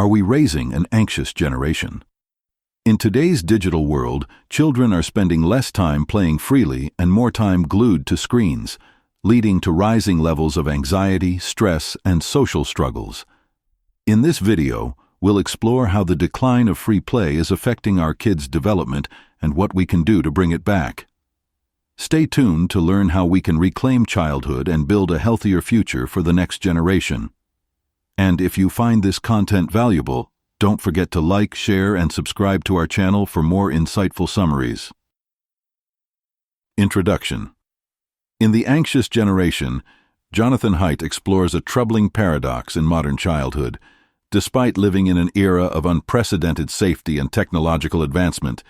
Are we raising an anxious generation? In today's digital world, children are spending less time playing freely and more time glued to screens, leading to rising levels of anxiety, stress, and social struggles. In this video, we'll explore how the decline of free play is affecting our kids' development and what we can do to bring it back. Stay tuned to learn how we can reclaim childhood and build a healthier future for the next generation. And if you find this content valuable, don't forget to like, share, and subscribe to our channel for more insightful summaries. Introduction. In The Anxious Generation, Jonathan Haidt explores a troubling paradox in modern childhood. Despite living in an era of unprecedented safety and technological advancement,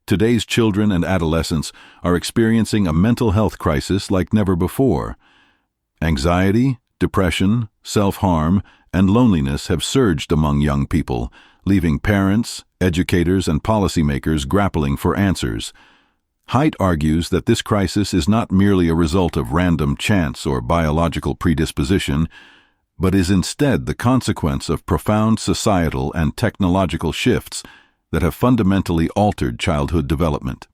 today's children and adolescents are experiencing a mental health crisis like never before. Anxiety, depression, self-harm, and loneliness have surged among young people, leaving parents, educators, and policymakers grappling for answers. Haidt argues that this crisis is not merely a result of random chance or biological predisposition, but is instead the consequence of profound societal and technological shifts that have fundamentally altered childhood development.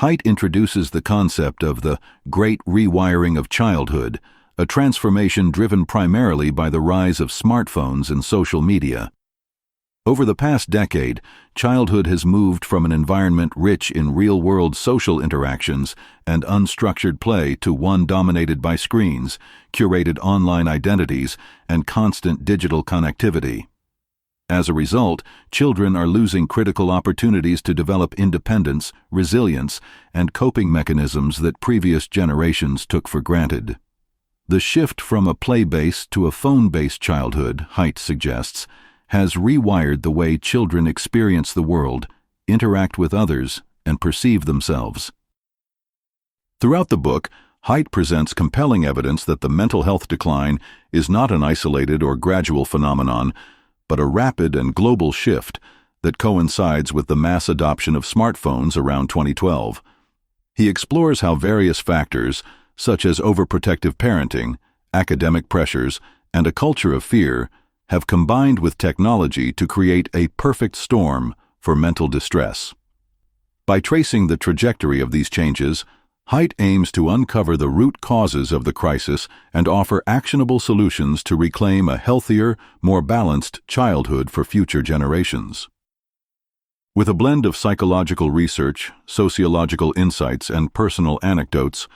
Haidt introduces the concept of the Great Rewiring of Childhood, a transformation driven primarily by the rise of smartphones and social media. Over the past decade, childhood has moved from an environment rich in real-world social interactions and unstructured play to one dominated by screens, curated online identities, and constant digital connectivity. As a result, children are losing critical opportunities to develop independence, resilience, and coping mechanisms that previous generations took for granted. The shift from a play-based to a phone-based childhood, Haidt suggests, has rewired the way children experience the world, interact with others, and perceive themselves. Throughout the book, Haidt presents compelling evidence that the mental health decline is not an isolated or gradual phenomenon, but a rapid and global shift that coincides with the mass adoption of smartphones around 2012. He explores how various factors, such as overprotective parenting, academic pressures, and a culture of fear, have combined with technology to create a perfect storm for mental distress. By tracing the trajectory of these changes, Haidt aims to uncover the root causes of the crisis and offer actionable solutions to reclaim a healthier, more balanced childhood for future generations. With a blend of psychological research, sociological insights, and personal anecdotes,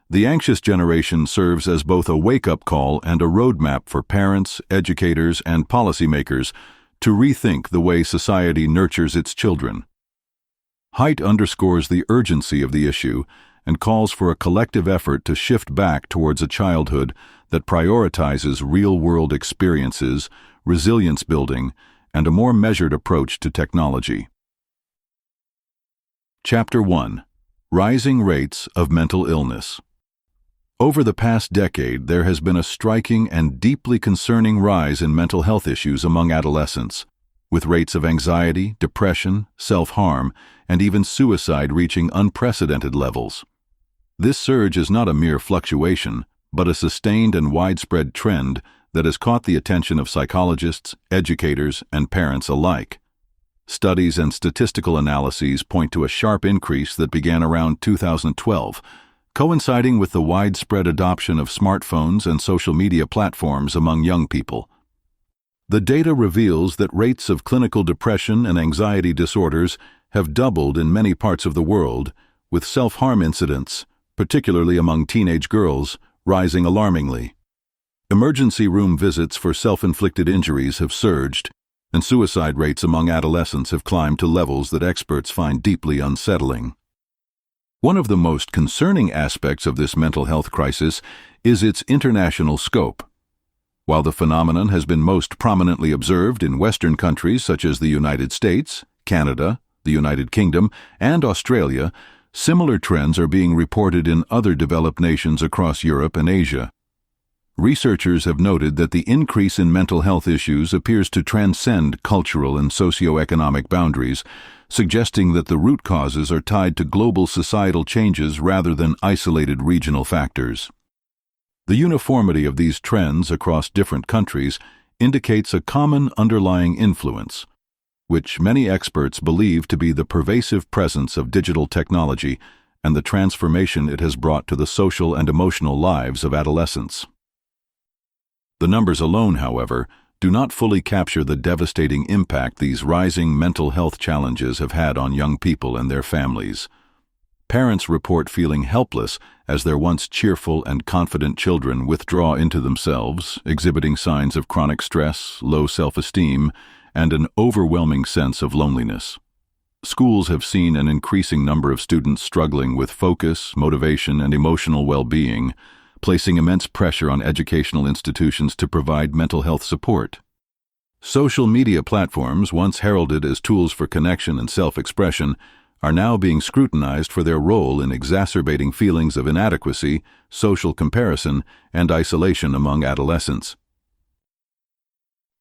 The Anxious Generation serves as both a wake-up call and a roadmap for parents, educators, and policymakers to rethink the way society nurtures its children. Haidt underscores the urgency of the issue and calls for a collective effort to shift back towards a childhood that prioritizes real-world experiences, resilience building, and a more measured approach to technology. Chapter 1. Rising Rates of Mental Illness. Over the past decade, there has been a striking and deeply concerning rise in mental health issues among adolescents, with rates of anxiety, depression, self-harm, and even suicide reaching unprecedented levels. This surge is not a mere fluctuation, but a sustained and widespread trend that has caught the attention of psychologists, educators, and parents alike. Studies and statistical analyses point to a sharp increase that began around 2012, coinciding with the widespread adoption of smartphones and social media platforms among young people. The data reveals that rates of clinical depression and anxiety disorders have doubled in many parts of the world, with self-harm incidents, particularly among teenage girls, rising alarmingly. Emergency room visits for self-inflicted injuries have surged, and suicide rates among adolescents have climbed to levels that experts find deeply unsettling. One of the most concerning aspects of this mental health crisis is its international scope. While the phenomenon has been most prominently observed in Western countries such as the United States, Canada, the United Kingdom, and Australia, similar trends are being reported in other developed nations across Europe and Asia. Researchers have noted that the increase in mental health issues appears to transcend cultural and socioeconomic boundaries, suggesting that the root causes are tied to global societal changes rather than isolated regional factors. The uniformity of these trends across different countries indicates a common underlying influence, which many experts believe to be the pervasive presence of digital technology and the transformation it has brought to the social and emotional lives of adolescents. The numbers alone, however, do not fully capture the devastating impact these rising mental health challenges have had on young people and their families. Parents report feeling helpless as their once cheerful and confident children withdraw into themselves, exhibiting signs of chronic stress, low self-esteem, and an overwhelming sense of loneliness. Schools have seen an increasing number of students struggling with focus, motivation, and emotional well-being, placing immense pressure on educational institutions to provide mental health support. Social media platforms, once heralded as tools for connection and self-expression, are now being scrutinized for their role in exacerbating feelings of inadequacy, social comparison, and isolation among adolescents.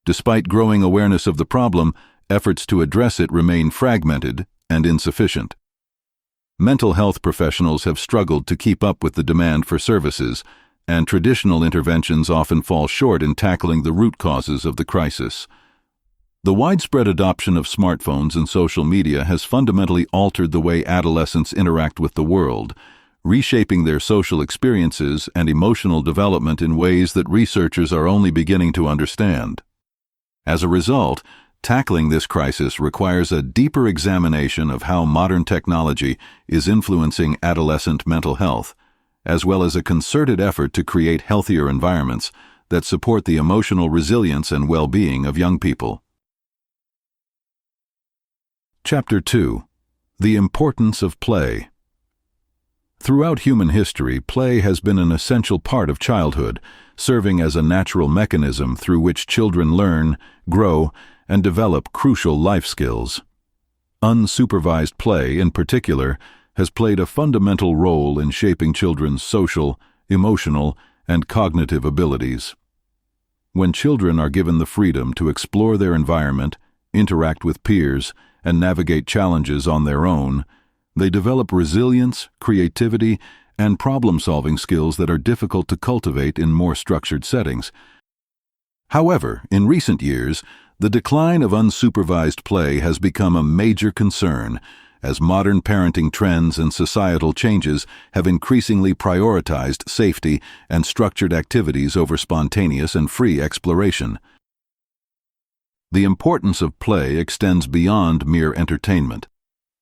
Despite growing awareness of the problem, efforts to address it remain fragmented and insufficient. Mental health professionals have struggled to keep up with the demand for services, and traditional interventions often fall short in tackling the root causes of the crisis. The widespread adoption of smartphones and social media has fundamentally altered the way adolescents interact with the world, reshaping their social experiences and emotional development in ways that researchers are only beginning to understand. As a result, tackling this crisis requires a deeper examination of how modern technology is influencing adolescent mental health, as well as a concerted effort to create healthier environments that support the emotional resilience and well-being of young people. Chapter 2. The Importance of Play. Throughout human history, play has been an essential part of childhood, serving as a natural mechanism through which children learn, grow, and develop crucial life skills. Unsupervised play, in particular, has played a fundamental role in shaping children's social, emotional, and cognitive abilities. When children are given the freedom to explore their environment, interact with peers, and navigate challenges on their own, they develop resilience, creativity, and problem-solving skills that are difficult to cultivate in more structured settings. However, in recent years, the decline of unsupervised play has become a major concern, as modern parenting trends and societal changes have increasingly prioritized safety and structured activities over spontaneous and free exploration. The importance of play extends beyond mere entertainment.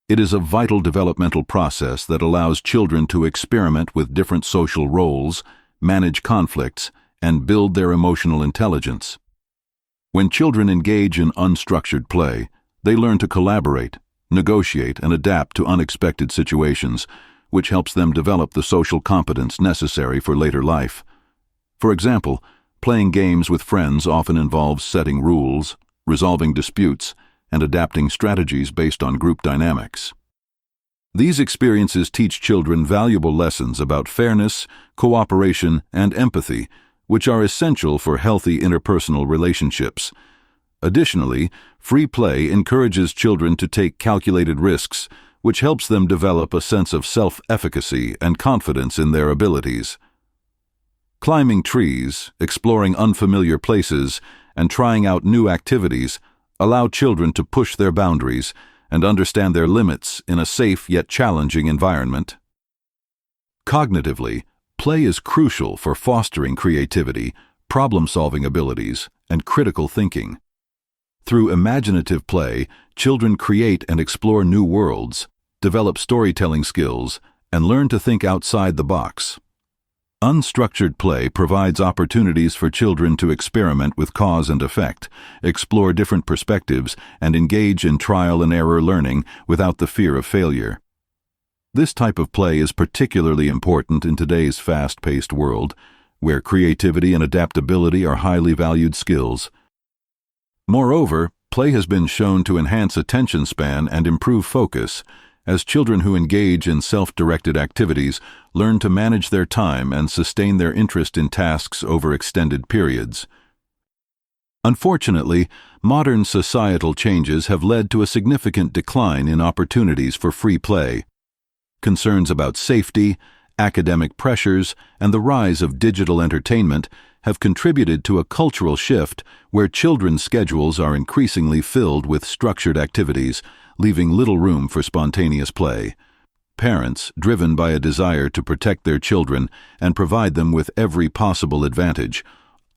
It is a vital developmental process that allows children to experiment with different social roles, manage conflicts, and build their emotional intelligence. When children engage in unstructured play, they learn to collaborate, negotiate, and adapt to unexpected situations, which helps them develop the social competence necessary for later life. For example, playing games with friends often involves setting rules, resolving disputes, and adapting strategies based on group dynamics. These experiences teach children valuable lessons about fairness, cooperation, and empathy, which are essential for healthy interpersonal relationships. Additionally, free play encourages children to take calculated risks, which helps them develop a sense of self-efficacy and confidence in their abilities. Climbing trees, exploring unfamiliar places, and trying out new activities allow children to push their boundaries and understand their limits in a safe yet challenging environment. Cognitively, play is crucial for fostering creativity, problem-solving abilities, and critical thinking. Through imaginative play, children create and explore new worlds, develop storytelling skills, and learn to think outside the box. Unstructured play provides opportunities for children to experiment with cause and effect, explore different perspectives, and engage in trial-and-error learning without the fear of failure. This type of play is particularly important in today's fast-paced world, where creativity and adaptability are highly valued skills. Moreover, play has been shown to enhance attention span and improve focus, as children who engage in self-directed activities learn to manage their time and sustain their interest in tasks over extended periods. Unfortunately, modern societal changes have led to a significant decline in opportunities for free play. Concerns about safety, academic pressures, and the rise of digital entertainment have contributed to a cultural shift where children's schedules are increasingly filled with structured activities, leaving little room for spontaneous play. Parents, driven by a desire to protect their children and provide them with every possible advantage,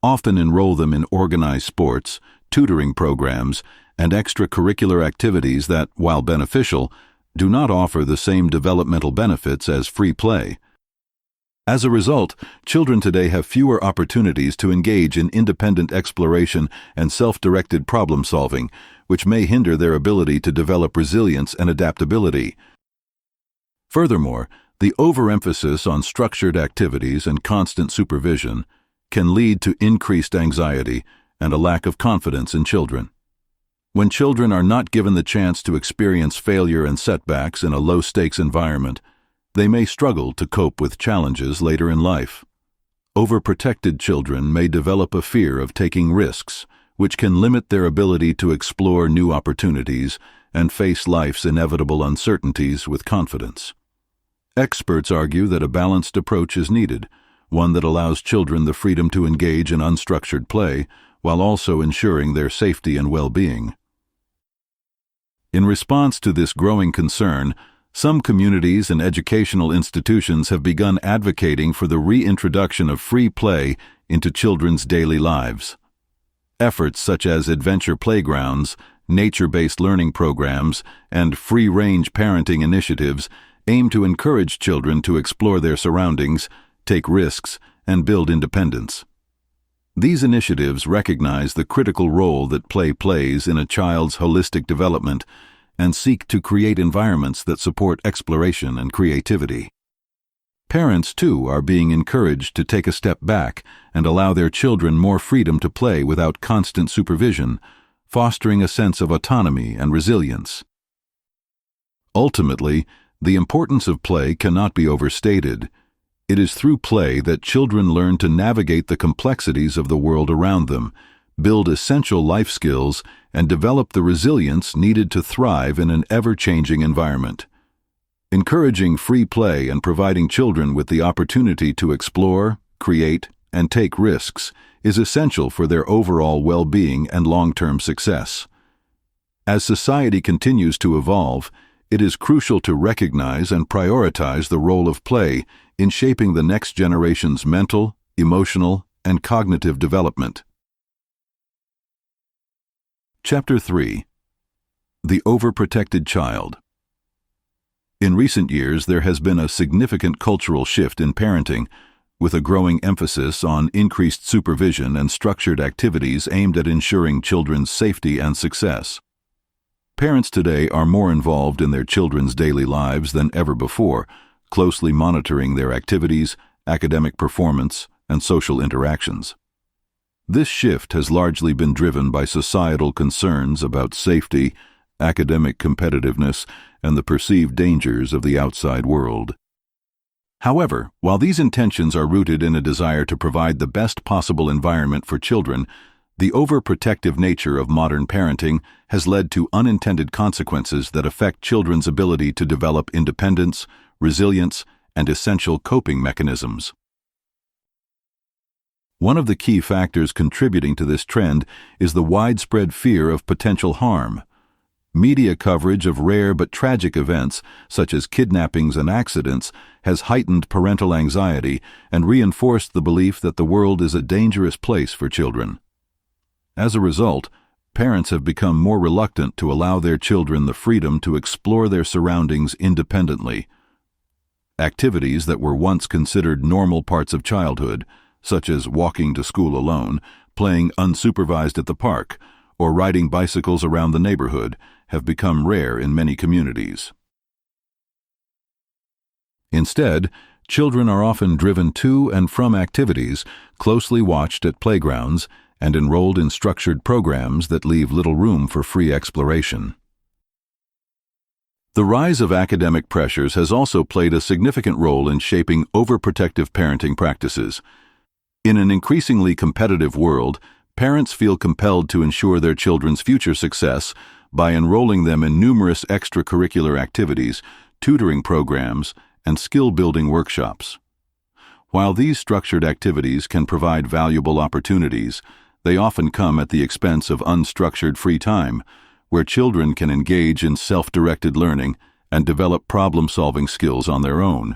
often enroll them in organized sports, tutoring programs, and extracurricular activities that, while beneficial, do not offer the same developmental benefits as free play. As a result, children today have fewer opportunities to engage in independent exploration and self-directed problem-solving, which may hinder their ability to develop resilience and adaptability. Furthermore, the overemphasis on structured activities and constant supervision can lead to increased anxiety and a lack of confidence in children. When children are not given the chance to experience failure and setbacks in a low-stakes environment, they may struggle to cope with challenges later in life. Overprotected children may develop a fear of taking risks, which can limit their ability to explore new opportunities and face life's inevitable uncertainties with confidence. Experts argue that a balanced approach is needed, one that allows children the freedom to engage in unstructured play while also ensuring their safety and well-being. In response to this growing concern, some communities and educational institutions have begun advocating for the reintroduction of free play into children's daily lives. Efforts such as adventure playgrounds, nature-based learning programs, and free-range parenting initiatives aim to encourage children to explore their surroundings, take risks, and build independence. These initiatives recognize the critical role that play plays in a child's holistic development and seek to create environments that support exploration and creativity. Parents, too, are being encouraged to take a step back and allow their children more freedom to play without constant supervision, fostering a sense of autonomy and resilience. Ultimately, the importance of play cannot be overstated. It is through play that children learn to navigate the complexities of the world around them, build essential life skills, and develop the resilience needed to thrive in an ever-changing environment. Encouraging free play and providing children with the opportunity to explore, create, and take risks is essential for their overall well-being and long-term success. As society continues to evolve, it is crucial to recognize and prioritize the role of play in shaping the next generation's mental, emotional, and cognitive development. Chapter 3. The Overprotected Child. In recent years, there has been a significant cultural shift in parenting, with a growing emphasis on increased supervision and structured activities aimed at ensuring children's safety and success. Parents today are more involved in their children's daily lives than ever before, closely monitoring their activities, academic performance, and social interactions. This shift has largely been driven by societal concerns about safety, academic competitiveness, and the perceived dangers of the outside world. However, while these intentions are rooted in a desire to provide the best possible environment for children, the overprotective nature of modern parenting has led to unintended consequences that affect children's ability to develop independence, resilience, and essential coping mechanisms. One of the key factors contributing to this trend is the widespread fear of potential harm. Media coverage of rare but tragic events, such as kidnappings and accidents, has heightened parental anxiety and reinforced the belief that the world is a dangerous place for children. As a result, parents have become more reluctant to allow their children the freedom to explore their surroundings independently. Activities that were once considered normal parts of childhood, such as walking to school alone, playing unsupervised at the park, or riding bicycles around the neighborhood, have become rare in many communities. Instead, children are often driven to and from activities, closely watched at playgrounds, and enrolled in structured programs that leave little room for free exploration. The rise of academic pressures has also played a significant role in shaping overprotective parenting practices. In an increasingly competitive world, parents feel compelled to ensure their children's future success by enrolling them in numerous extracurricular activities, tutoring programs, and skill-building workshops. While these structured activities can provide valuable opportunities, they often come at the expense of unstructured free time, where children can engage in self-directed learning and develop problem-solving skills on their own.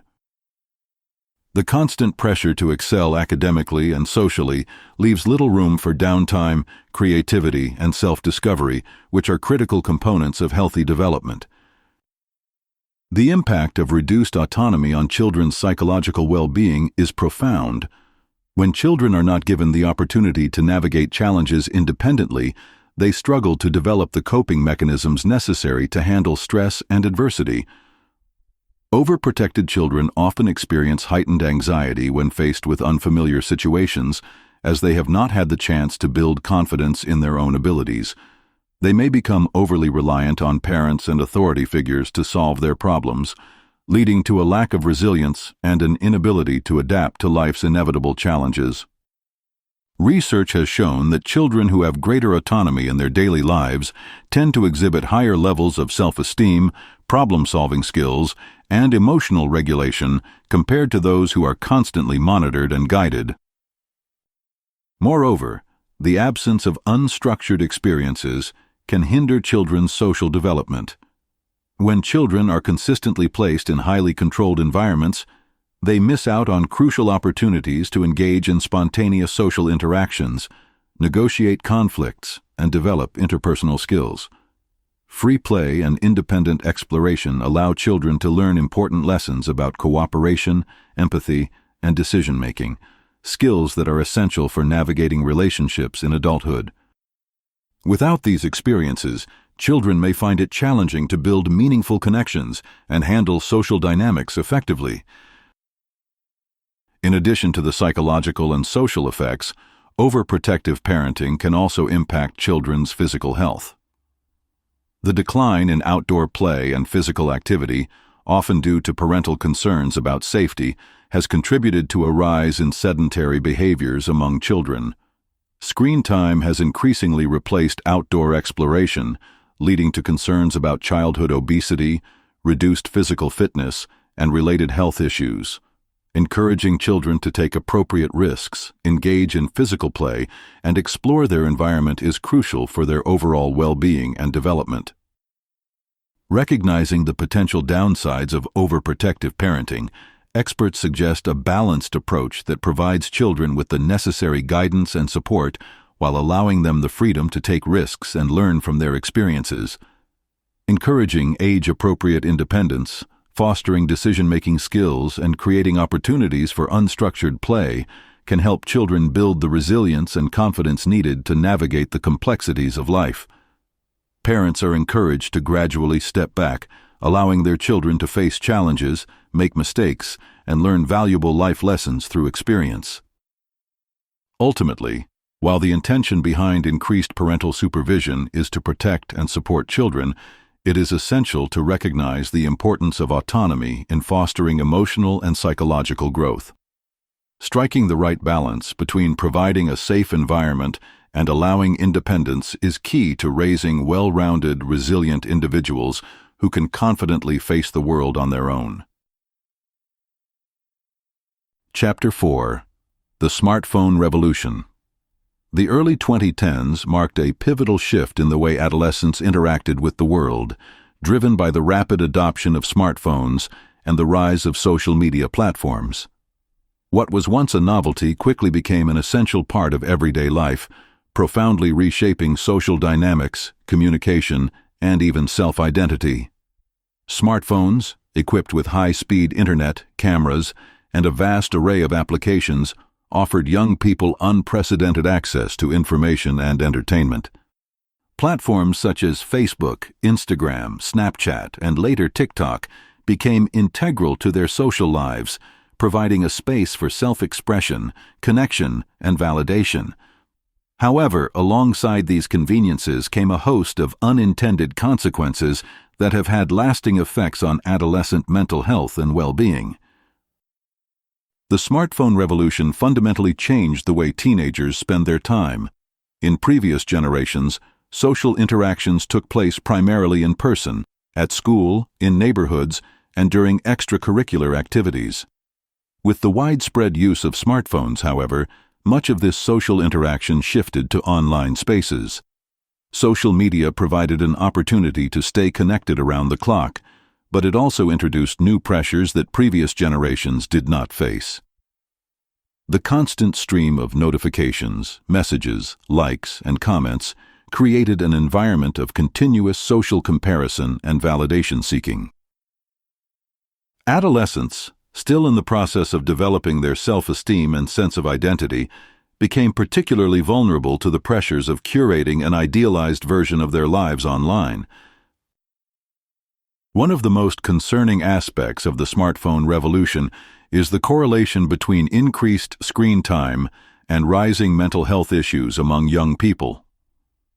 The constant pressure to excel academically and socially leaves little room for downtime, creativity, and self-discovery, which are critical components of healthy development. The impact of reduced autonomy on children's psychological well-being is profound. When children are not given the opportunity to navigate challenges independently, they struggle to develop the coping mechanisms necessary to handle stress and adversity. Overprotected children often experience heightened anxiety when faced with unfamiliar situations, as they have not had the chance to build confidence in their own abilities. They may become overly reliant on parents and authority figures to solve their problems, leading to a lack of resilience and an inability to adapt to life's inevitable challenges. Research has shown that children who have greater autonomy in their daily lives tend to exhibit higher levels of self-esteem, problem-solving skills, and emotional regulation compared to those who are constantly monitored and guided. Moreover, the absence of unstructured experiences can hinder children's social development. When children are consistently placed in highly controlled environments, they miss out on crucial opportunities to engage in spontaneous social interactions, negotiate conflicts, and develop interpersonal skills. Free play and independent exploration allow children to learn important lessons about cooperation, empathy, and decision-making, skills that are essential for navigating relationships in adulthood. Without these experiences, children may find it challenging to build meaningful connections and handle social dynamics effectively. In addition to the psychological and social effects, overprotective parenting can also impact children's physical health. The decline in outdoor play and physical activity, often due to parental concerns about safety, has contributed to a rise in sedentary behaviors among children. Screen time has increasingly replaced outdoor exploration, leading to concerns about childhood obesity, reduced physical fitness, and related health issues. Encouraging children to take appropriate risks, engage in physical play, and explore their environment is crucial for their overall well-being and development. Recognizing the potential downsides of overprotective parenting, experts suggest a balanced approach that provides children with the necessary guidance and support while allowing them the freedom to take risks and learn from their experiences. Encouraging age-appropriate independence, fostering decision-making skills, and creating opportunities for unstructured play can help children build the resilience and confidence needed to navigate the complexities of life. Parents are encouraged to gradually step back, allowing their children to face challenges, make mistakes, and learn valuable life lessons through experience. Ultimately, while the intention behind increased parental supervision is to protect and support children, it is essential to recognize the importance of autonomy in fostering emotional and psychological growth. Striking the right balance between providing a safe environment and allowing independence is key to raising well-rounded, resilient individuals who can confidently face the world on their own. Chapter 4: The Smartphone Revolution. The early 2010s marked a pivotal shift in the way adolescents interacted with the world, driven by the rapid adoption of smartphones and the rise of social media platforms. What was once a novelty quickly became an essential part of everyday life, profoundly reshaping social dynamics, communication, and even self-identity. Smartphones, equipped with high-speed internet, cameras, and a vast array of applications, offered young people unprecedented access to information and entertainment. Platforms such as Facebook, Instagram, Snapchat, and later TikTok became integral to their social lives, providing a space for self-expression, connection, and validation. However, alongside these conveniences came a host of unintended consequences that have had lasting effects on adolescent mental health and well-being. The smartphone revolution fundamentally changed the way teenagers spend their time. In previous generations, social interactions took place primarily in person, at school, in neighborhoods, and during extracurricular activities. With the widespread use of smartphones, however, much of this social interaction shifted to online spaces. Social media provided an opportunity to stay connected around the clock, but it also introduced new pressures that previous generations did not face. The constant stream of notifications, messages, likes, and comments created an environment of continuous social comparison and validation seeking. Adolescents, still in the process of developing their self-esteem and sense of identity, became particularly vulnerable to the pressures of curating an idealized version of their lives online. One of the most concerning aspects of the smartphone revolution is the correlation between increased screen time and rising mental health issues among young people.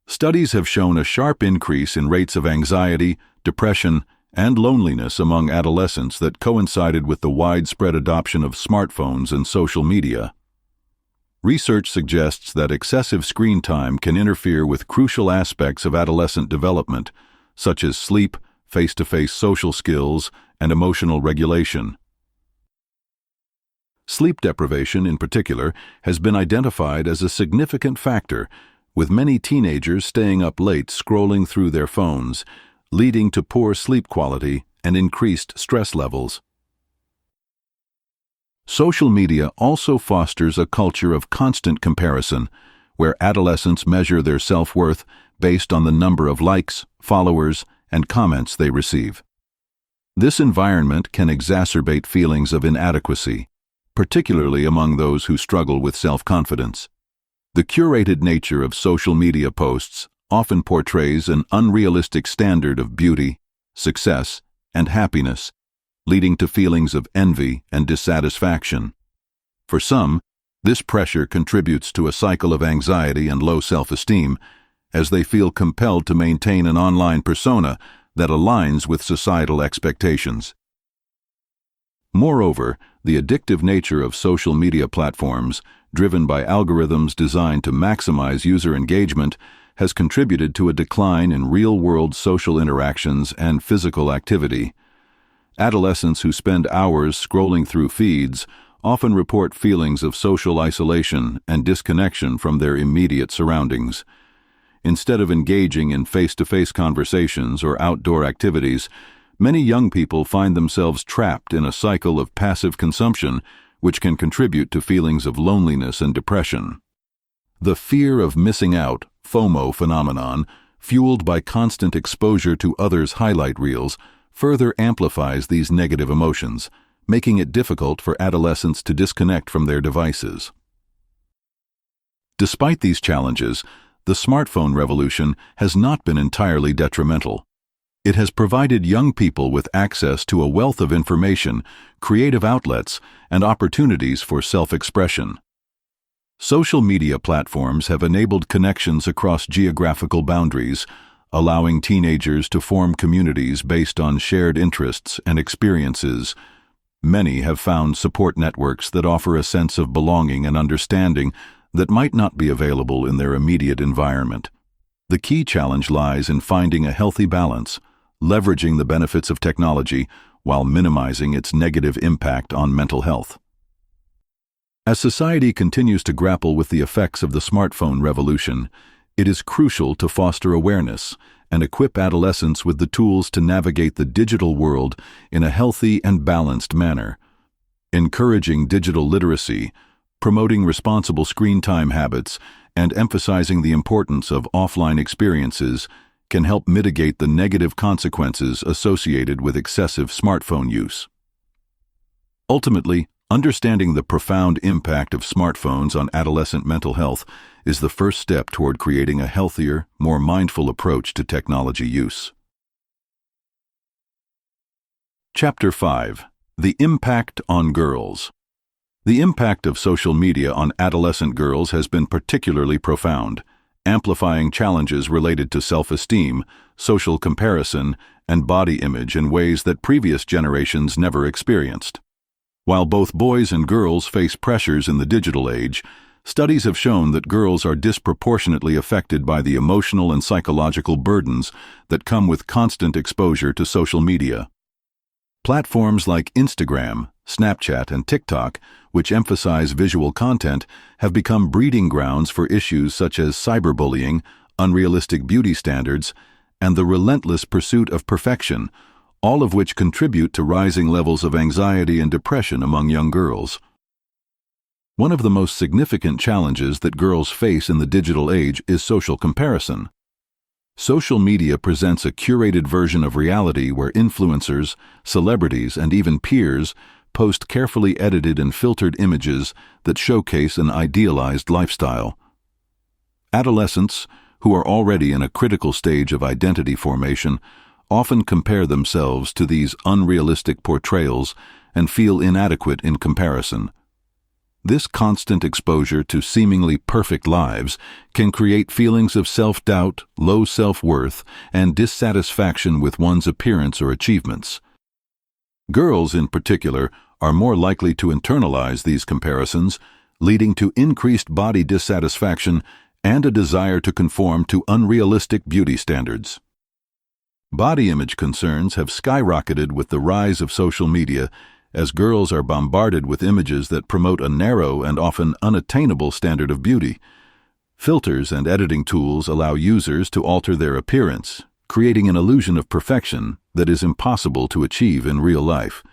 Studies have shown a sharp increase in rates of anxiety, depression, and loneliness among adolescents that coincided with the widespread adoption of smartphones and social media. Research suggests that excessive screen time can interfere with crucial aspects of adolescent development, such as sleep, face-to-face social skills, and emotional regulation. Sleep deprivation, in particular, has been identified as a significant factor, with many teenagers staying up late scrolling through their phones, leading to poor sleep quality and increased stress levels. Social media also fosters a culture of constant comparison, where adolescents measure their self-worth based on the number of likes, followers, and comments they receive. This environment can exacerbate feelings of inadequacy, particularly among those who struggle with self-confidence. The curated nature of social media posts often portrays an unrealistic standard of beauty, success, and happiness, leading to feelings of envy and dissatisfaction. For some, this pressure contributes to a cycle of anxiety and low self-esteem, as they feel compelled to maintain an online persona that aligns with societal expectations. Moreover, the addictive nature of social media platforms, driven by algorithms designed to maximize user engagement, has contributed to a decline in real-world social interactions and physical activity. Adolescents who spend hours scrolling through feeds often report feelings of social isolation and disconnection from their immediate surroundings. Instead of engaging in face-to-face conversations or outdoor activities, many young people find themselves trapped in a cycle of passive consumption, which can contribute to feelings of loneliness and depression. The fear of missing out, FOMO phenomenon, fueled by constant exposure to others' highlight reels, further amplifies these negative emotions, making it difficult for adolescents to disconnect from their devices. Despite these challenges, the smartphone revolution has not been entirely detrimental. It has provided young people with access to a wealth of information, creative outlets, and opportunities for self-expression. Social media platforms have enabled connections across geographical boundaries, allowing teenagers to form communities based on shared interests and experiences. Many have found support networks that offer a sense of belonging and understanding that might not be available in their immediate environment. The key challenge lies in finding a healthy balance, leveraging the benefits of technology while minimizing its negative impact on mental health. As society continues to grapple with the effects of the smartphone revolution, it is crucial to foster awareness and equip adolescents with the tools to navigate the digital world in a healthy and balanced manner. Encouraging digital literacy, promoting responsible screen time habits, and emphasizing the importance of offline experiences can help mitigate the negative consequences associated with excessive smartphone use. Ultimately, understanding the profound impact of smartphones on adolescent mental health is the first step toward creating a healthier, more mindful approach to technology use. Chapter 5. The Impact on Girls. The impact of social media on adolescent girls has been particularly profound, amplifying challenges related to self-esteem, social comparison, and body image in ways that previous generations never experienced. While both boys and girls face pressures in the digital age, studies have shown that girls are disproportionately affected by the emotional and psychological burdens that come with constant exposure to social media. Platforms like Instagram, Snapchat, and TikTok, which emphasize visual content, have become breeding grounds for issues such as cyberbullying, unrealistic beauty standards, and the relentless pursuit of perfection, all of which contribute to rising levels of anxiety and depression among young girls. One of the most significant challenges that girls face in the digital age is social comparison. Social media presents a curated version of reality where influencers, celebrities, and even peers post carefully edited and filtered images that showcase an idealized lifestyle. Adolescents, who are already in a critical stage of identity formation, often compare themselves to these unrealistic portrayals and feel inadequate in comparison. This constant exposure to seemingly perfect lives can create feelings of self-doubt, low self-worth, and dissatisfaction with one's appearance or achievements. Girls, in particular, are more likely to internalize these comparisons, leading to increased body dissatisfaction and a desire to conform to unrealistic beauty standards. Body image concerns have skyrocketed with the rise of social media, as girls are bombarded with images that promote a narrow and often unattainable standard of beauty. Filters and editing tools allow users to alter their appearance, creating an illusion of perfection that is impossible to achieve in real life.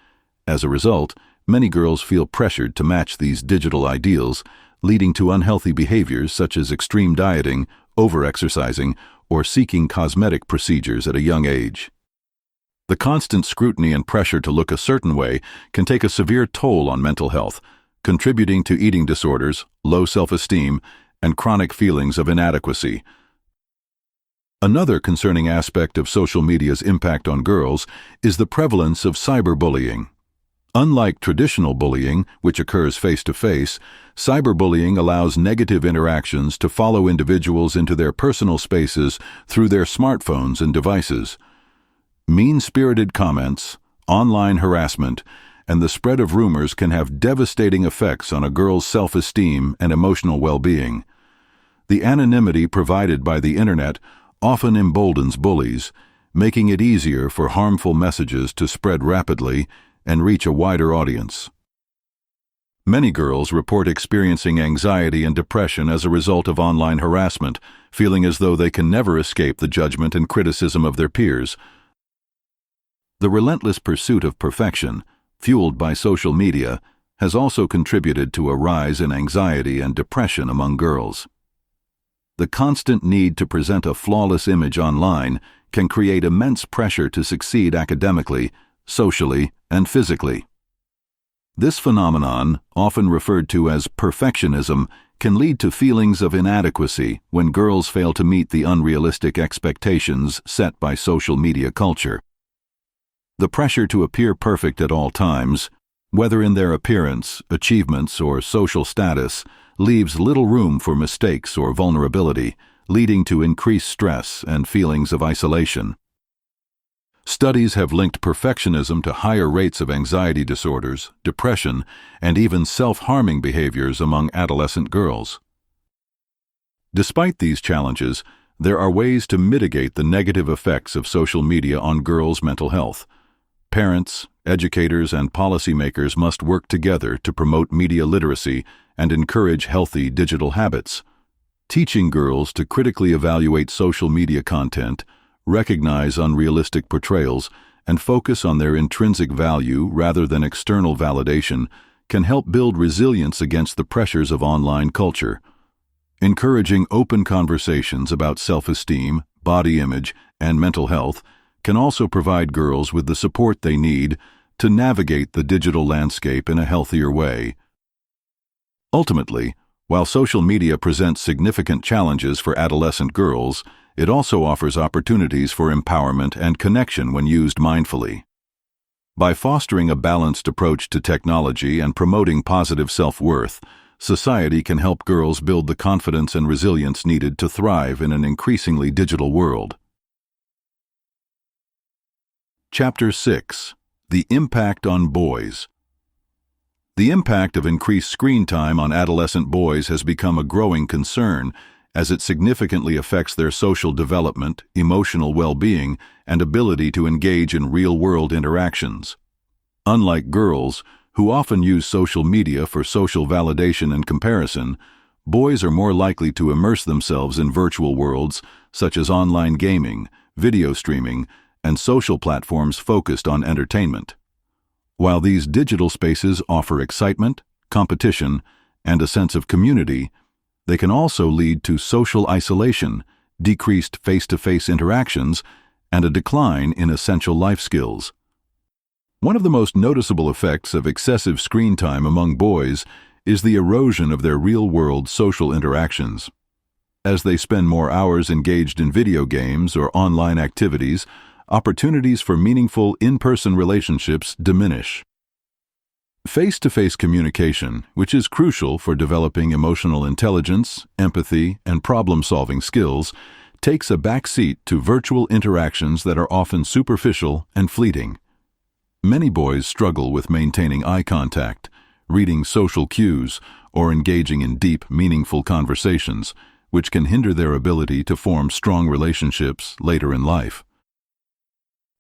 As a result, many girls feel pressured to match these digital ideals, leading to unhealthy behaviors such as extreme dieting, overexercising, or seeking cosmetic procedures at a young age. The constant scrutiny and pressure to look a certain way can take a severe toll on mental health, contributing to eating disorders, low self-esteem, and chronic feelings of inadequacy. Another concerning aspect of social media's impact on girls is the prevalence of cyberbullying. Unlike traditional bullying, which occurs face-to-face, cyberbullying allows negative interactions to follow individuals into their personal spaces through their smartphones and devices. Mean-spirited comments, online harassment, and the spread of rumors can have devastating effects on a girl's self-esteem and emotional well-being. The anonymity provided by the internet often emboldens bullies, making it easier for harmful messages to spread rapidly and reach a wider audience. Many girls report experiencing anxiety and depression as a result of online harassment, feeling as though they can never escape the judgment and criticism of their peers. The relentless pursuit of perfection, fueled by social media, has also contributed to a rise in anxiety and depression among girls. The constant need to present a flawless image online can create immense pressure to succeed academically, socially, and physically. This phenomenon, often referred to as perfectionism, can lead to feelings of inadequacy when girls fail to meet the unrealistic expectations set by social media culture. The pressure to appear perfect at all times, whether in their appearance, achievements, or social status, leaves little room for mistakes or vulnerability, leading to increased stress and feelings of isolation. Studies have linked perfectionism to higher rates of anxiety disorders, depression, and even self-harming behaviors among adolescent girls. Despite these challenges, there are ways to mitigate the negative effects of social media on girls' mental health. Parents, educators, and policymakers must work together to promote media literacy and encourage healthy digital habits. Teaching girls to critically evaluate social media content, recognize unrealistic portrayals, and focus on their intrinsic value rather than external validation can help build resilience against the pressures of online culture. Encouraging open conversations about self-esteem, body image, and mental health can also provide girls with the support they need to navigate the digital landscape in a healthier way. Ultimately, while social media presents significant challenges for adolescent girls, it also offers opportunities for empowerment and connection when used mindfully. By fostering a balanced approach to technology and promoting positive self-worth, society can help girls build the confidence and resilience needed to thrive in an increasingly digital world. Chapter 6: The Impact on Boys. The impact of increased screen time on adolescent boys has become a growing concern, as it significantly affects their social development, emotional well-being, and ability to engage in real-world interactions. Unlike girls, who often use social media for social validation and comparison, boys are more likely to immerse themselves in virtual worlds such as online gaming, video streaming, and social platforms focused on entertainment. While these digital spaces offer excitement, competition, and a sense of community, they can also lead to social isolation, decreased face-to-face interactions, and a decline in essential life skills. One of the most noticeable effects of excessive screen time among boys is the erosion of their real-world social interactions. As they spend more hours engaged in video games or online activities, opportunities for meaningful in-person relationships diminish. Face-to-face communication, which is crucial for developing emotional intelligence, empathy, and problem-solving skills, takes a backseat to virtual interactions that are often superficial and fleeting. Many boys struggle with maintaining eye contact, reading social cues, or engaging in deep, meaningful conversations, which can hinder their ability to form strong relationships later in life.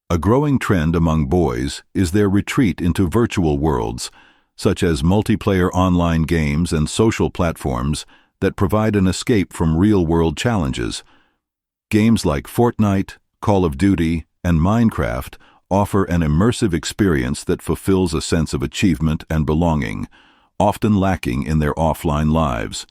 A growing trend among boys is their retreat into virtual worlds, such as multiplayer online games and social platforms that provide an escape from real-world challenges. Games like Fortnite, Call of Duty, and Minecraft offer an immersive experience that fulfills a sense of achievement and belonging, often lacking in their offline lives.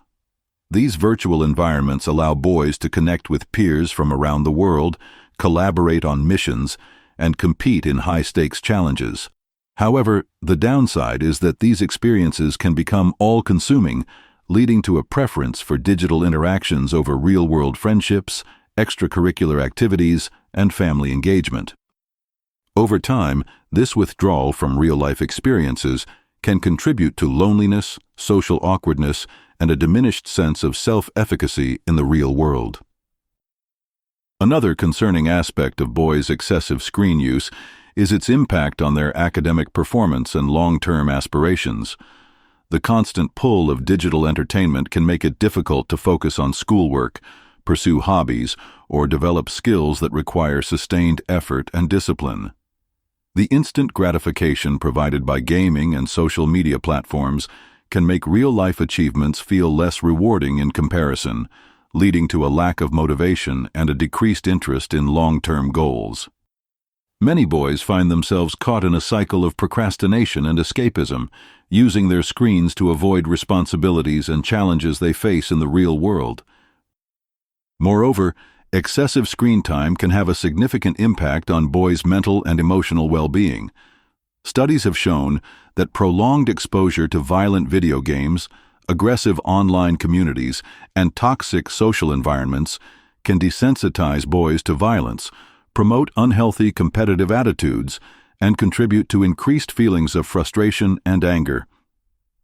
These virtual environments allow boys to connect with peers from around the world, collaborate on missions, and compete in high-stakes challenges. However, the downside is that these experiences can become all-consuming, leading to a preference for digital interactions over real-world friendships, extracurricular activities, and family engagement. Over time, this withdrawal from real-life experiences can contribute to loneliness, social awkwardness, and a diminished sense of self-efficacy in the real world. Another concerning aspect of boys' excessive screen use is its impact on their academic performance and long-term aspirations. The constant pull of digital entertainment can make it difficult to focus on schoolwork, pursue hobbies, or develop skills that require sustained effort and discipline. The instant gratification provided by gaming and social media platforms can make real-life achievements feel less rewarding in comparison, leading to a lack of motivation and a decreased interest in long-term goals. Many boys find themselves caught in a cycle of procrastination and escapism, using their screens to avoid responsibilities and challenges they face in the real world. Moreover, excessive screen time can have a significant impact on boys' mental and emotional well-being. Studies have shown that prolonged exposure to violent video games, aggressive online communities, and toxic social environments can desensitize boys to violence, promote unhealthy competitive attitudes, and contribute to increased feelings of frustration and anger.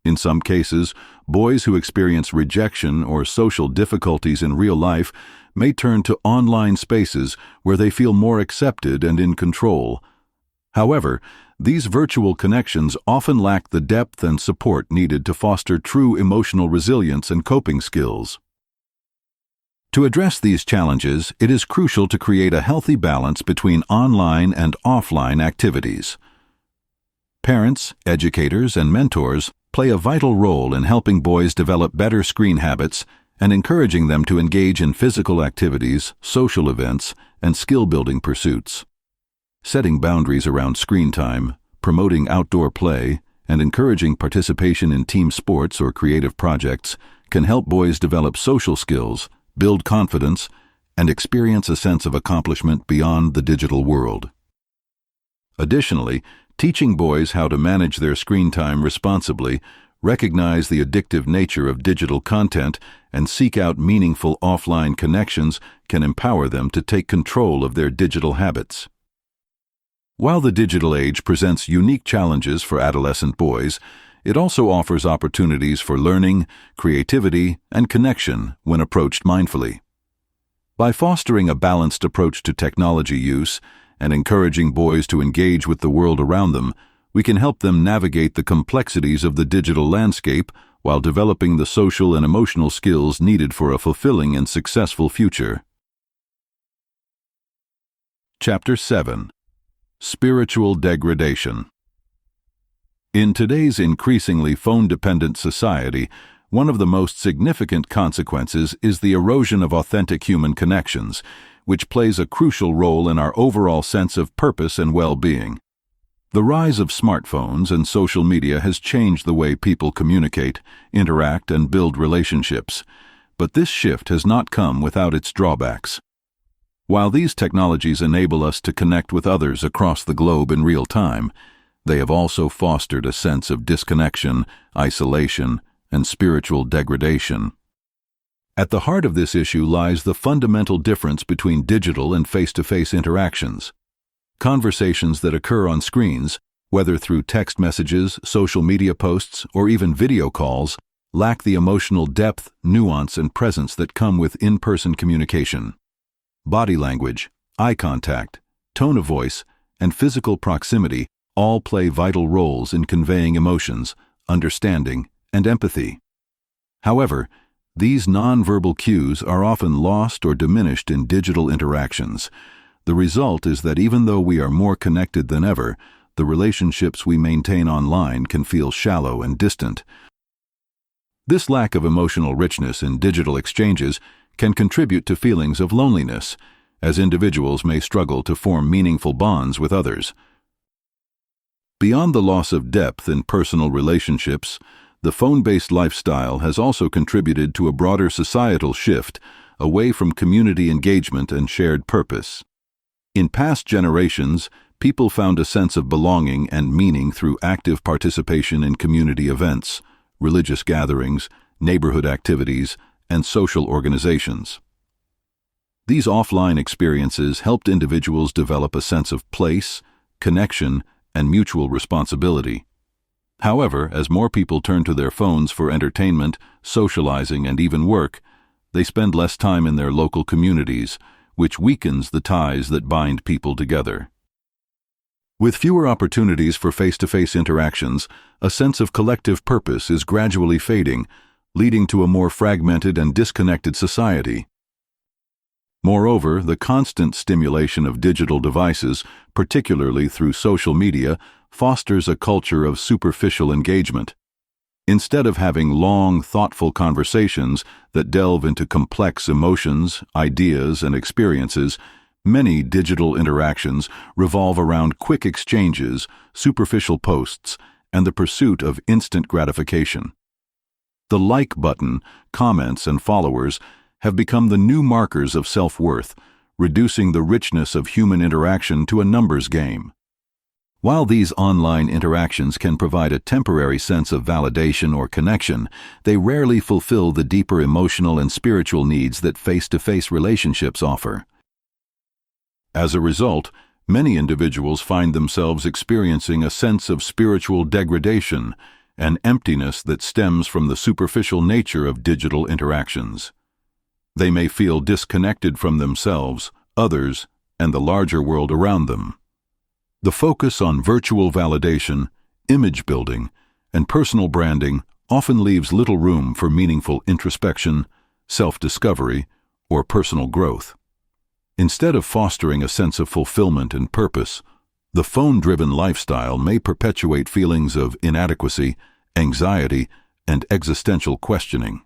In some cases, boys who experience rejection or social difficulties in real life may turn to online spaces where they feel more accepted and in control. However, these virtual connections often lack the depth and support needed to foster true emotional resilience and coping skills. To address these challenges, it is crucial to create a healthy balance between online and offline activities. Parents, educators, and mentors play a vital role in helping boys develop better screen habits and encouraging them to engage in physical activities, social events, and skill-building pursuits. Setting boundaries around screen time, promoting outdoor play, and encouraging participation in team sports or creative projects can help boys develop social skills, build confidence, and experience a sense of accomplishment beyond the digital world. Additionally, teaching boys how to manage their screen time responsibly, recognize the addictive nature of digital content, and seek out meaningful offline connections can empower them to take control of their digital habits. While the digital age presents unique challenges for adolescent boys, it also offers opportunities for learning, creativity, and connection when approached mindfully. By fostering a balanced approach to technology use and encouraging boys to engage with the world around them, we can help them navigate the complexities of the digital landscape while developing the social and emotional skills needed for a fulfilling and successful future. Chapter 7. Spiritual Degradation. In today's increasingly phone-dependent society, one of the most significant consequences is the erosion of authentic human connections, which plays a crucial role in our overall sense of purpose and well-being. The rise of smartphones and social media has changed the way people communicate, interact, and build relationships, but this shift has not come without its drawbacks. While these technologies enable us to connect with others across the globe in real time, they have also fostered a sense of disconnection, isolation, and spiritual degradation. At the heart of this issue lies the fundamental difference between digital and face-to-face interactions. Conversations that occur on screens, whether through text messages, social media posts, or even video calls, lack the emotional depth, nuance, and presence that come with in-person communication. Body language, eye contact, tone of voice, and physical proximity all play vital roles in conveying emotions, understanding, and empathy. However, these nonverbal cues are often lost or diminished in digital interactions. The result is that even though we are more connected than ever, the relationships we maintain online can feel shallow and distant. This lack of emotional richness in digital exchanges can contribute to feelings of loneliness, as individuals may struggle to form meaningful bonds with others. Beyond the loss of depth in personal relationships, the phone-based lifestyle has also contributed to a broader societal shift away from community engagement and shared purpose. In past generations, people found a sense of belonging and meaning through active participation in community events, religious gatherings, neighborhood activities, and social organizations. These offline experiences helped individuals develop a sense of place, connection, and mutual responsibility. However, as more people turn to their phones for entertainment, socializing, and even work, they spend less time in their local communities, which weakens the ties that bind people together. With fewer opportunities for face-to-face interactions, a sense of collective purpose is gradually fading, leading to a more fragmented and disconnected society. Moreover, the constant stimulation of digital devices, particularly through social media, fosters a culture of superficial engagement. Instead of having long, thoughtful conversations that delve into complex emotions, ideas, and experiences, many digital interactions revolve around quick exchanges, superficial posts, and the pursuit of instant gratification. The like button, comments, and followers have become the new markers of self-worth, reducing the richness of human interaction to a numbers game. While these online interactions can provide a temporary sense of validation or connection, they rarely fulfill the deeper emotional and spiritual needs that face-to-face relationships offer. As a result, many individuals find themselves experiencing a sense of spiritual degradation, an emptiness that stems from the superficial nature of digital interactions. They may feel disconnected from themselves, others, and the larger world around them. The focus on virtual validation, image building, and personal branding often leaves little room for meaningful introspection, self-discovery, or personal growth. Instead of fostering a sense of fulfillment and purpose, the phone-driven lifestyle may perpetuate feelings of inadequacy, anxiety, and existential questioning.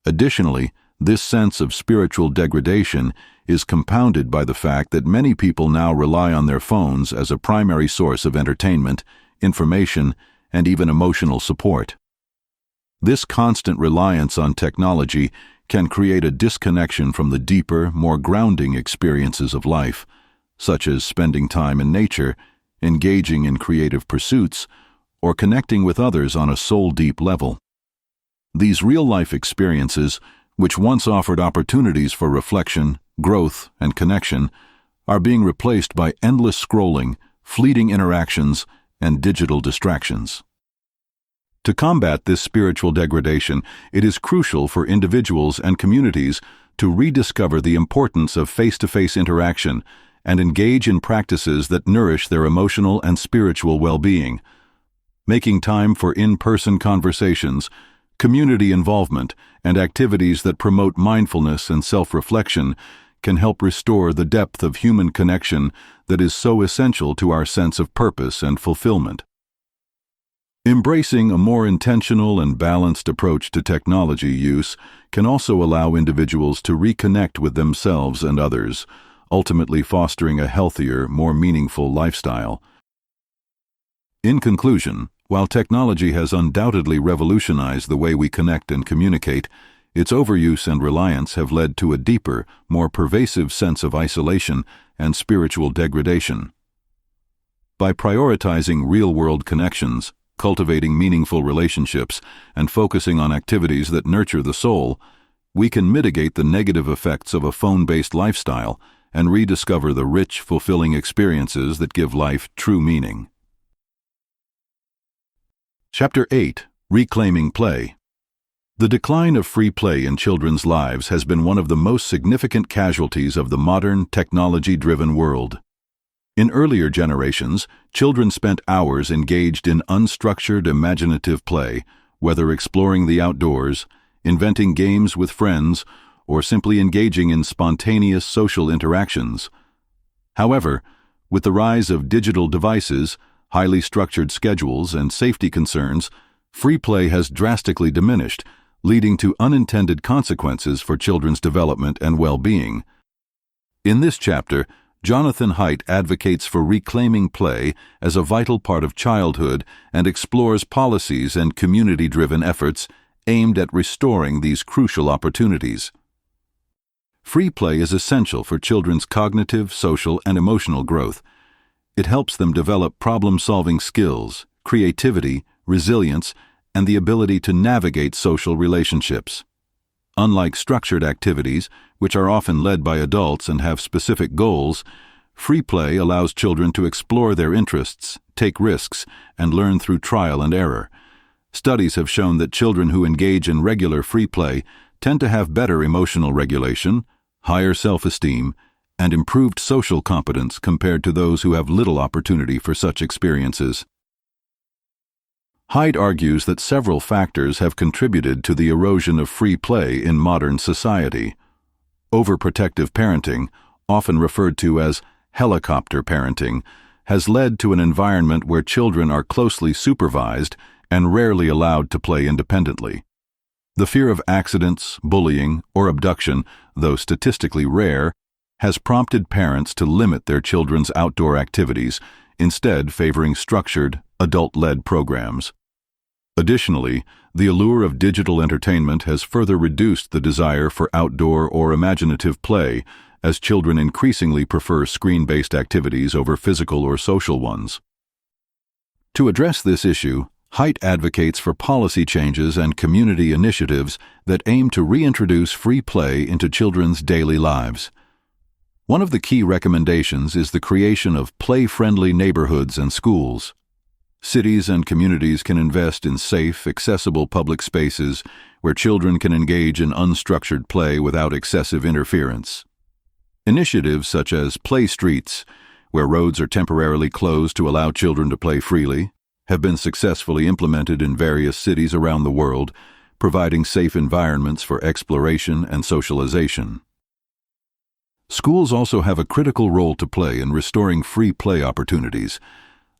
Additionally, this sense of spiritual degradation is compounded by the fact that many people now rely on their phones as a primary source of entertainment, information, and even emotional support. This constant reliance on technology can create a disconnection from the deeper, more grounding experiences of life, such as spending time in nature, engaging in creative pursuits, or connecting with others on a soul-deep level. These real-life experiences, which once offered opportunities for reflection, growth, and connection, are being replaced by endless scrolling, fleeting interactions, and digital distractions. To combat this spiritual degradation, it is crucial for individuals and communities to rediscover the importance of face-to-face interaction and engage in practices that nourish their emotional and spiritual well-being. Making time for in-person conversations, community involvement, and activities that promote mindfulness and self-reflection can help restore the depth of human connection that is so essential to our sense of purpose and fulfillment. Embracing a more intentional and balanced approach to technology use can also allow individuals to reconnect with themselves and others, ultimately fostering a healthier, more meaningful lifestyle. In conclusion, while technology has undoubtedly revolutionized the way we connect and communicate, its overuse and reliance have led to a deeper, more pervasive sense of isolation and spiritual degradation. By prioritizing real-world connections, cultivating meaningful relationships, and focusing on activities that nurture the soul, we can mitigate the negative effects of a phone-based lifestyle and rediscover the rich, fulfilling experiences that give life true meaning. Chapter 8: Reclaiming Play. The decline of free play in children's lives has been one of the most significant casualties of the modern, technology-driven world. In earlier generations, children spent hours engaged in unstructured, imaginative play, whether exploring the outdoors, inventing games with friends, or simply engaging in spontaneous social interactions. However, with the rise of digital devices, highly structured schedules, and safety concerns, free play has drastically diminished, leading to unintended consequences for children's development and well-being. In this chapter, Jonathan Haidt advocates for reclaiming play as a vital part of childhood and explores policies and community-driven efforts aimed at restoring these crucial opportunities. Free play is essential for children's cognitive, social, and emotional growth. It helps them develop problem-solving skills, creativity, resilience, and the ability to navigate social relationships. Unlike structured activities, which are often led by adults and have specific goals, free play allows children to explore their interests, take risks, and learn through trial and error. Studies have shown that children who engage in regular free play tend to have better emotional regulation, higher self-esteem, and improved social competence compared to those who have little opportunity for such experiences. Haidt argues that several factors have contributed to the erosion of free play in modern society. Overprotective parenting, often referred to as helicopter parenting, has led to an environment where children are closely supervised and rarely allowed to play independently. The fear of accidents, bullying, or abduction, though statistically rare, has prompted parents to limit their children's outdoor activities, instead favoring structured, adult-led programs. Additionally, the allure of digital entertainment has further reduced the desire for outdoor or imaginative play, as children increasingly prefer screen-based activities over physical or social ones. To address this issue, Haidt advocates for policy changes and community initiatives that aim to reintroduce free play into children's daily lives. One of the key recommendations is the creation of play-friendly neighborhoods and schools. Cities and communities can invest in safe, accessible public spaces where children can engage in unstructured play without excessive interference. Initiatives such as play streets, where roads are temporarily closed to allow children to play freely, have been successfully implemented in various cities around the world, providing safe environments for exploration and socialization. Schools also have a critical role to play in restoring free play opportunities.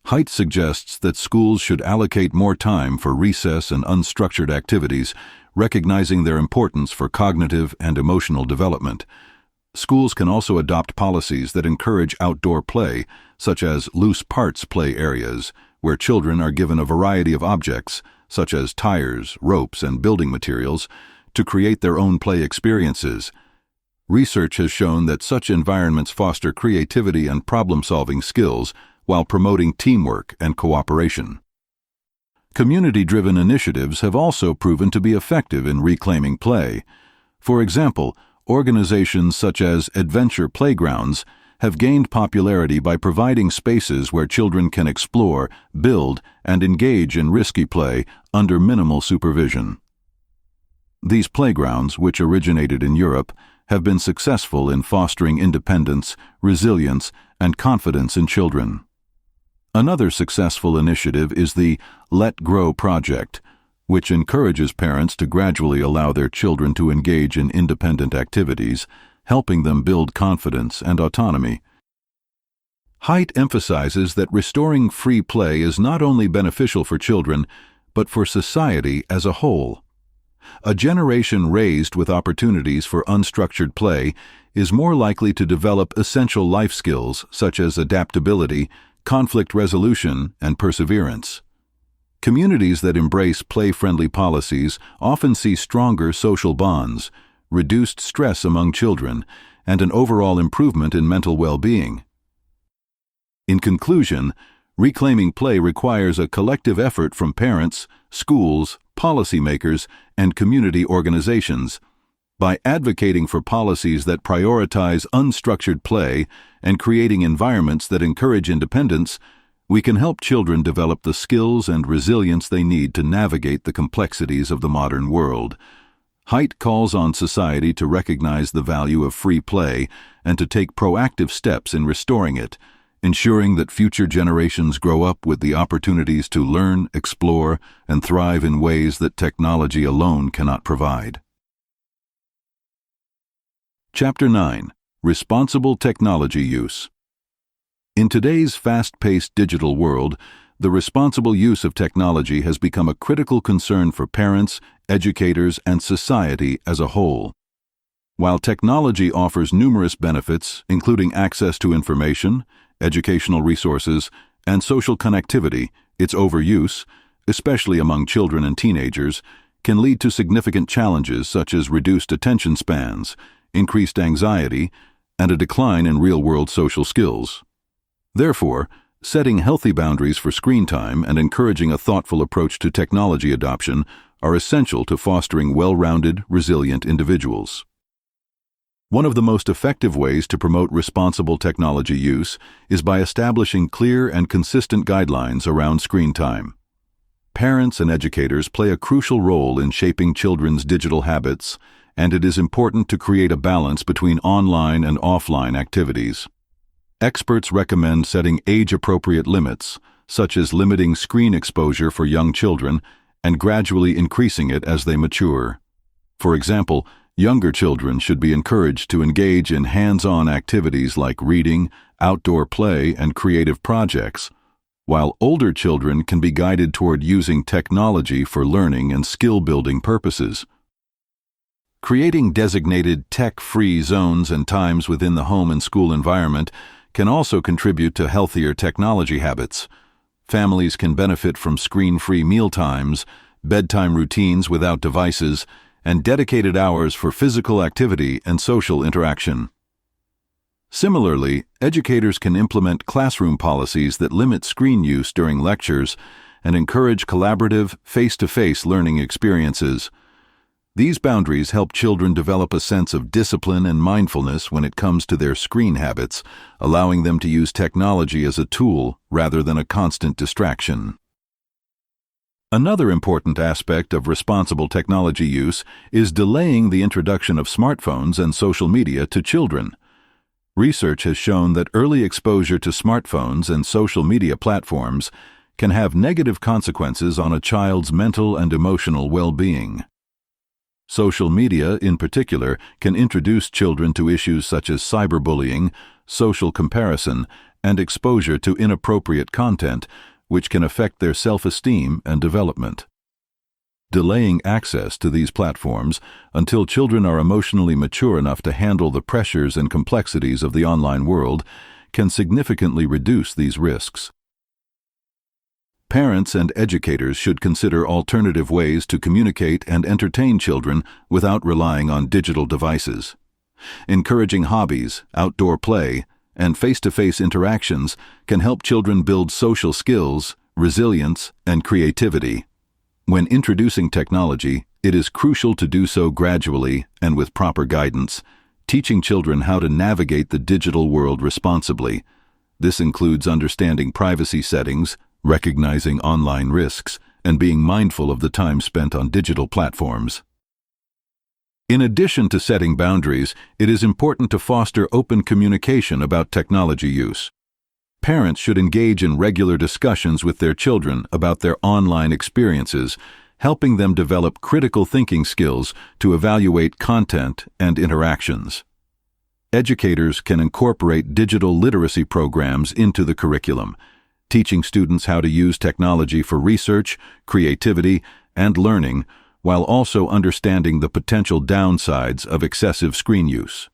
Haidt suggests that schools should allocate more time for recess and unstructured activities, recognizing their importance for cognitive and emotional development. Schools can also adopt policies that encourage outdoor play, such as loose parts play areas, where children are given a variety of objects, such as tires, ropes, and building materials, to create their own play experiences. Research has shown that such environments foster creativity and problem-solving skills while promoting teamwork and cooperation. Community-driven initiatives have also proven to be effective in reclaiming play. For example, organizations such as Adventure Playgrounds have gained popularity by providing spaces where children can explore, build, and engage in risky play under minimal supervision. These playgrounds, which originated in Europe, have been successful in fostering independence, resilience, and confidence in children. Another successful initiative is the Let Grow project, which encourages parents to gradually allow their children to engage in independent activities, helping them build confidence and autonomy. Haidt emphasizes that restoring free play is not only beneficial for children, but for society as a whole. A generation raised with opportunities for unstructured play is more likely to develop essential life skills such as adaptability, conflict resolution, and perseverance. Communities that embrace play-friendly policies often see stronger social bonds, reduced stress among children, and an overall improvement in mental well-being. In conclusion, reclaiming play requires a collective effort from parents, schools, policymakers, and community organizations. By advocating for policies that prioritize unstructured play and creating environments that encourage independence, we can help children develop the skills and resilience they need to navigate the complexities of the modern world. Haidt calls on society to recognize the value of free play and to take proactive steps in restoring it, ensuring that future generations grow up with the opportunities to learn, explore, and thrive in ways that technology alone cannot provide. Chapter 9. Responsible Technology Use. In today's fast-paced digital world, the responsible use of technology has become a critical concern for parents, educators, and society as a whole. While technology offers numerous benefits, including access to information, educational resources, and social connectivity, its overuse, especially among children and teenagers, can lead to significant challenges such as reduced attention spans, increased anxiety, and a decline in real-world social skills. Therefore, setting healthy boundaries for screen time and encouraging a thoughtful approach to technology adoption are essential to fostering well-rounded, resilient individuals. One of the most effective ways to promote responsible technology use is by establishing clear and consistent guidelines around screen time. Parents and educators play a crucial role in shaping children's digital habits, and it is important to create a balance between online and offline activities. Experts recommend setting age-appropriate limits, such as limiting screen exposure for young children and gradually increasing it as they mature. For example, younger children should be encouraged to engage in hands-on activities like reading, outdoor play, and creative projects, while older children can be guided toward using technology for learning and skill-building purposes. Creating designated tech-free zones and times within the home and school environment can also contribute to healthier technology habits. Families can benefit from screen-free meal times, bedtime routines without devices, and dedicated hours for physical activity and social interaction. Similarly, educators can implement classroom policies that limit screen use during lectures and encourage collaborative, face-to-face learning experiences. These boundaries help children develop a sense of discipline and mindfulness when it comes to their screen habits, allowing them to use technology as a tool rather than a constant distraction. Another important aspect of responsible technology use is delaying the introduction of smartphones and social media to children. Research has shown that early exposure to smartphones and social media platforms can have negative consequences on a child's mental and emotional well-being. Social media, in particular, can introduce children to issues such as cyberbullying, social comparison, and exposure to inappropriate content, which can affect their self-esteem and development. Delaying access to these platforms until children are emotionally mature enough to handle the pressures and complexities of the online world can significantly reduce these risks. Parents and educators should consider alternative ways to communicate and entertain children without relying on digital devices. Encouraging hobbies, outdoor play, and face-to-face interactions can help children build social skills, resilience, and creativity. When introducing technology, it is crucial to do so gradually and with proper guidance, teaching children how to navigate the digital world responsibly. This includes understanding privacy settings, recognizing online risks, and being mindful of the time spent on digital platforms. In addition to setting boundaries, it is important to foster open communication about technology use. Parents should engage in regular discussions with their children about their online experiences, helping them develop critical thinking skills to evaluate content and interactions. Educators can incorporate digital literacy programs into the curriculum, teaching students how to use technology for research, creativity, and learning, while also understanding the potential downsides of excessive screen use.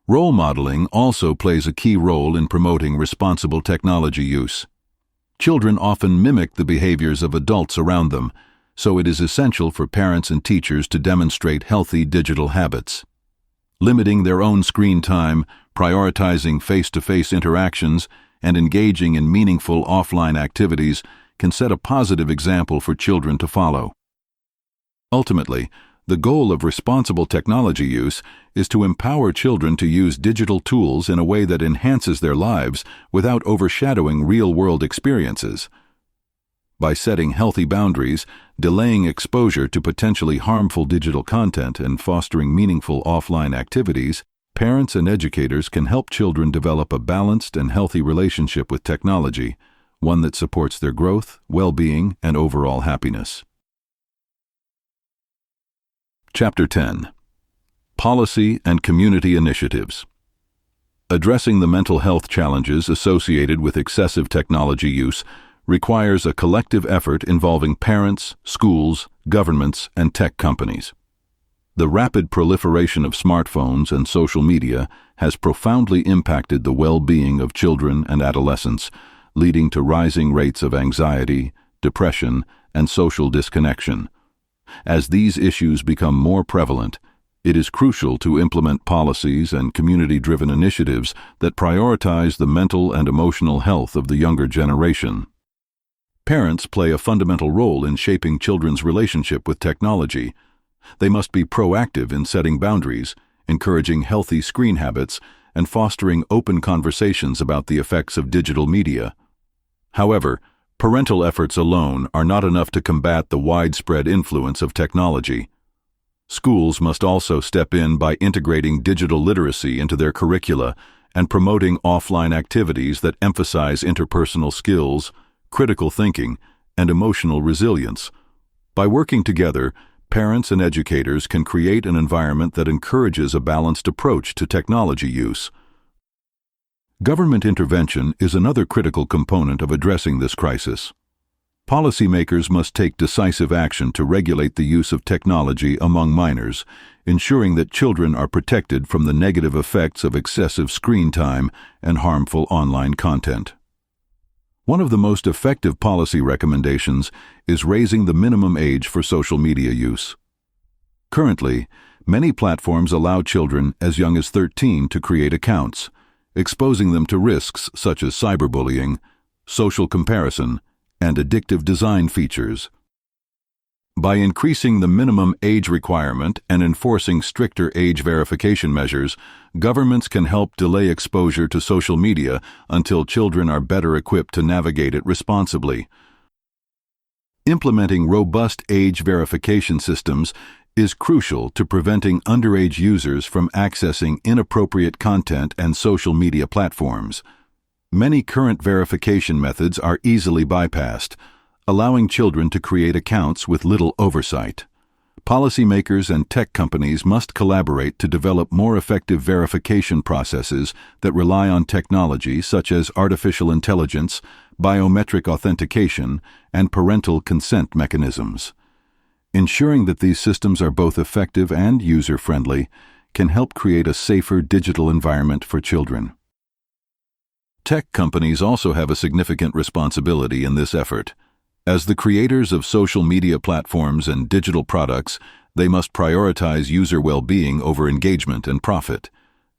Role modeling also plays a key role in promoting responsible technology use. Children often mimic the behaviors of adults around them, so it is essential for parents and teachers to demonstrate healthy digital habits. Limiting their own screen time, prioritizing face-to-face interactions, and engaging in meaningful offline activities can set a positive example for children to follow. Ultimately, the goal of responsible technology use is to empower children to use digital tools in a way that enhances their lives without overshadowing real-world experiences. By setting healthy boundaries, delaying exposure to potentially harmful digital content, and fostering meaningful offline activities, parents and educators can help children develop a balanced and healthy relationship with technology, one that supports their growth, well-being, and overall happiness. Chapter 10. Policy and Community Initiatives. Addressing the mental health challenges associated with excessive technology use requires a collective effort involving parents, schools, governments, and tech companies. The rapid proliferation of smartphones and social media has profoundly impacted the well-being of children and adolescents, leading to rising rates of anxiety, depression, and social disconnection. As these issues become more prevalent, it is crucial to implement policies and community-driven initiatives that prioritize the mental and emotional health of the younger generation. Parents play a fundamental role in shaping children's relationship with technology. They must be proactive in setting boundaries, encouraging healthy screen habits, and fostering open conversations about the effects of digital media. However, parental efforts alone are not enough to combat the widespread influence of technology. Schools must also step in by integrating digital literacy into their curricula and promoting offline activities that emphasize interpersonal skills, critical thinking, and emotional resilience. By working together, parents and educators can create an environment that encourages a balanced approach to technology use. Government intervention is another critical component of addressing this crisis. Policymakers must take decisive action to regulate the use of technology among minors, ensuring that children are protected from the negative effects of excessive screen time and harmful online content. One of the most effective policy recommendations is raising the minimum age for social media use. Currently, many platforms allow children as young as 13 to create accounts, exposing them to risks such as cyberbullying, social comparison, and addictive design features. By increasing the minimum age requirement and enforcing stricter age verification measures, governments can help delay exposure to social media until children are better equipped to navigate it responsibly. Implementing robust age verification systems is crucial to preventing underage users from accessing inappropriate content and social media platforms. Many current verification methods are easily bypassed, allowing children to create accounts with little oversight. Policymakers and tech companies must collaborate to develop more effective verification processes that rely on technology such as artificial intelligence, biometric authentication, and parental consent mechanisms. Ensuring that these systems are both effective and user-friendly can help create a safer digital environment for children. Tech companies also have a significant responsibility in this effort. As the creators of social media platforms and digital products, they must prioritize user well-being over engagement and profit.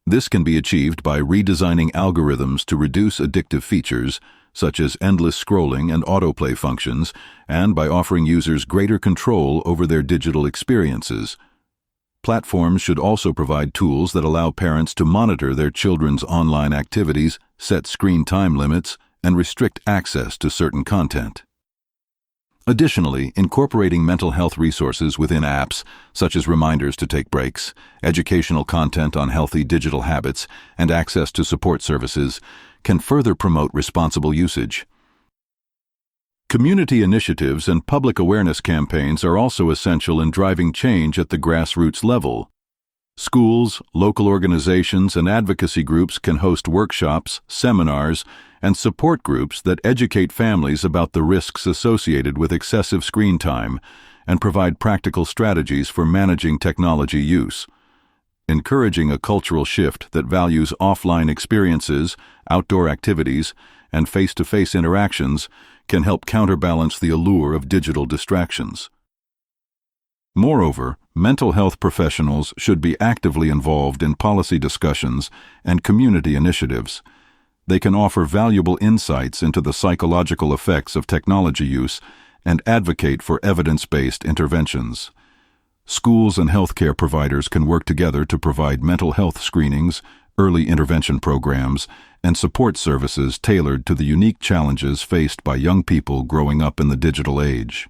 This can be achieved by redesigning algorithms to reduce addictive features, such as endless scrolling and autoplay functions, and by offering users greater control over their digital experiences. Platforms should also provide tools that allow parents to monitor their children's online activities, set screen time limits, and restrict access to certain content. Additionally, incorporating mental health resources within apps, such as reminders to take breaks, educational content on healthy digital habits, and access to support services, can further promote responsible usage. Community initiatives and public awareness campaigns are also essential in driving change at the grassroots level. Schools, local organizations, and advocacy groups can host workshops, seminars, and support groups that educate families about the risks associated with excessive screen time and provide practical strategies for managing technology use. Encouraging a cultural shift that values offline experiences, outdoor activities, and face-to-face interactions can help counterbalance the allure of digital distractions. Moreover, mental health professionals should be actively involved in policy discussions and community initiatives. They can offer valuable insights into the psychological effects of technology use and advocate for evidence-based interventions. Schools and healthcare providers can work together to provide mental health screenings, early intervention programs, and support services tailored to the unique challenges faced by young people growing up in the digital age.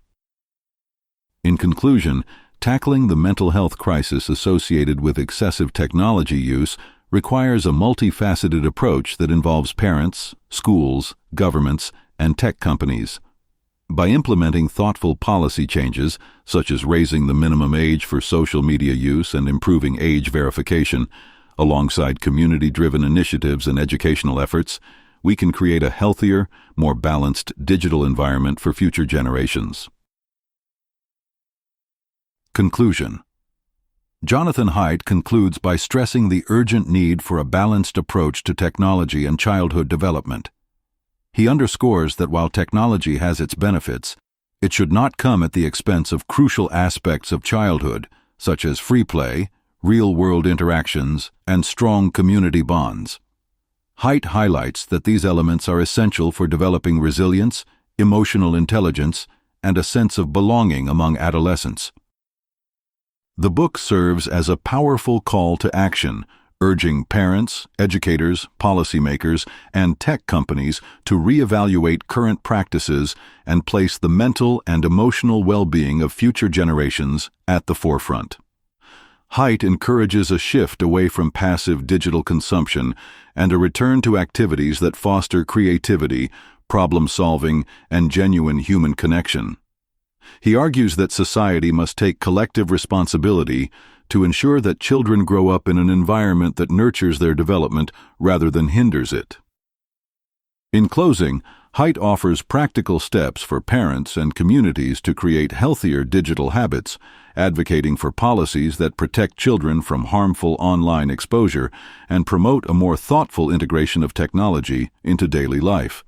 In conclusion, tackling the mental health crisis associated with excessive technology use requires a multifaceted approach that involves parents, schools, governments, and tech companies. By implementing thoughtful policy changes, such as raising the minimum age for social media use and improving age verification, alongside community-driven initiatives and educational efforts, we can create a healthier, more balanced digital environment for future generations. Conclusion. Jonathan Haidt concludes by stressing the urgent need for a balanced approach to technology and childhood development. He underscores that while technology has its benefits, it should not come at the expense of crucial aspects of childhood, such as free play, real-world interactions, and strong community bonds. Haidt highlights that these elements are essential for developing resilience, emotional intelligence, and a sense of belonging among adolescents. The book serves as a powerful call to action, urging parents, educators, policymakers, and tech companies to reevaluate current practices and place the mental and emotional well-being of future generations at the forefront. Haidt encourages a shift away from passive digital consumption and a return to activities that foster creativity, problem-solving, and genuine human connection. He argues that society must take collective responsibility to ensure that children grow up in an environment that nurtures their development rather than hinders it. In closing, Haidt offers practical steps for parents and communities to create healthier digital habits, advocating for policies that protect children from harmful online exposure and promote a more thoughtful integration of technology into daily life.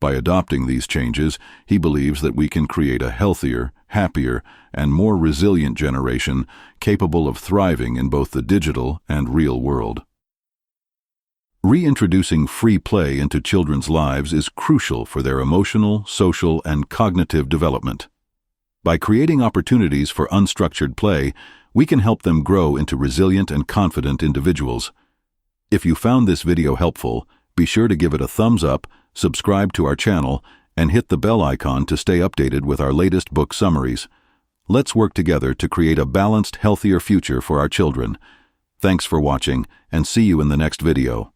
By adopting these changes, he believes that we can create a healthier, happier, and more resilient generation capable of thriving in both the digital and real world. Reintroducing free play into children's lives is crucial for their emotional, social, and cognitive development. By creating opportunities for unstructured play, we can help them grow into resilient and confident individuals. If you found this video helpful, be sure to give it a thumbs up, subscribe to our channel, and hit the bell icon to stay updated with our latest book summaries. Let's work together to create a balanced, healthier future for our children. Thanks for watching, and see you in the next video.